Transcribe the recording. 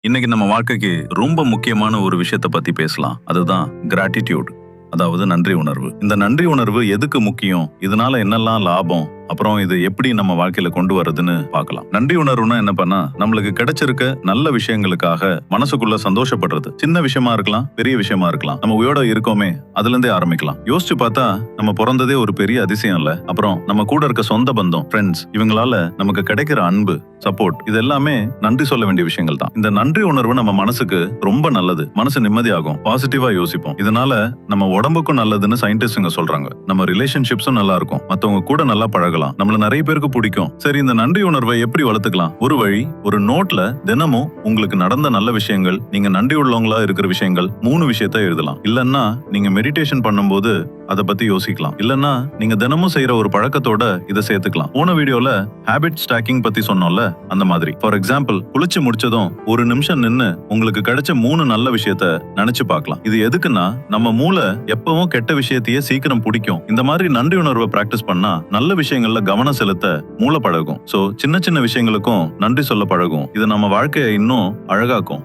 இன்னைக்கு நம்ம வாழ்க்கைக்கு ரொம்ப முக்கியமான ஒரு விஷயத்தை பத்தி பேசலாம். அதுதான் கிராட்டிடியூட். அதாவது நன்றி உணர்வு. இந்த நன்றி உணர்வு எதுக்கு முக்கியம், இதனால என்னெல்லாம் லாபம், அப்புறம் இது எப்படி நம்ம வாழ்க்கையில கொண்டு வரதுன்னு பார்க்கலாம். நன்றி உணர்வுனா என்ன பண்ணா, நம்மளுக்கு கிடைச்சிருக்க நல்ல விஷயங்களுக்காக மனசுக்குள்ள சந்தோஷப்படுறது. சின்ன விஷயமா இருக்கலாம், பெரிய விஷயமா இருக்கலாம். நம்ம உயிரோட இருக்கோமே, அதுல இருந்தே ஆரம்பிக்கலாம். யோசிச்சு பார்த்தா நம்ம பிறந்ததே ஒரு பெரிய அதிசயம் இல்ல. அப்புறம் நம்ம கூட இருக்க சொந்த பந்தம், ஃப்ரெண்ட்ஸ், இவங்களால நமக்கு கிடைக்கிற அன்பு, சப்போர்ட், இது எல்லாமே நன்றி சொல்ல வேண்டிய விஷயங்கள் தான். இந்த நன்றி உணர்வு நம்ம மனசுக்கு ரொம்ப நல்லது. மனசு நிம்மதியாகும், பாசிட்டிவா யோசிப்போம். இதனால நம்ம உடம்புக்கும் நல்லதுன்னு சயின்டிஸ்டுங்க சொல்றாங்க. நம்ம ரிலேஷன்ஷிப்ஸும் நல்லா இருக்கும், மத்தவங்க கூட நல்லா பழகலாம், நம்மள நிறைய பேருக்கு பிடிக்கும். சரி, இந்த நன்றி உணர்வை எப்படி வளர்த்துக்கலாம்? ஒரு வழி, ஒரு நோட்ல தினமும் உங்களுக்கு நடந்த நல்ல விஷயங்கள், நீங்க நன்றி உள்ளவங்களா இருக்கிற விஷயங்கள் 3 விஷயத்த எழுதலாம். இல்லன்னா நீங்க மெடிடேஷன் பண்ணும்போது அத பத்தி யோசிக்கலாம். இல்லன்னா நீங்க தினமும் செய்யற ஒரு பழக்கத்தோட இதை சேர்த்துக்கலாம். போன வீடியோல ஹேபிட் ஸ்டாக்கிங் பத்தி சொன்னோம்ல, அந்த மாதிரி. ஃபார் எக்ஸாம்பிள், குளிச்சு முடிச்சதும் ஒரு நிமிஷம் நின்னு உங்களுக்கு கிடைச்ச 3 நல்ல விஷயத்த நினைச்சு பார்க்கலாம். இது எதுக்குன்னா, நம்ம மூளை எப்பவும் கெட்ட விஷயத்தையே சீக்கிரம் பிடிக்கும். இந்த மாதிரி நன்றி உணர்வை பிராக்டிஸ் பண்ணா நல்ல விஷயங்கள்ல கவனம் செலுத்த மூளை பழகும். சோ சின்ன சின்ன விஷயங்களுக்கும் நன்றி சொல்ல பழகும். இது நம்ம வாழ்க்கையை இன்னும் அழகாக்கும்.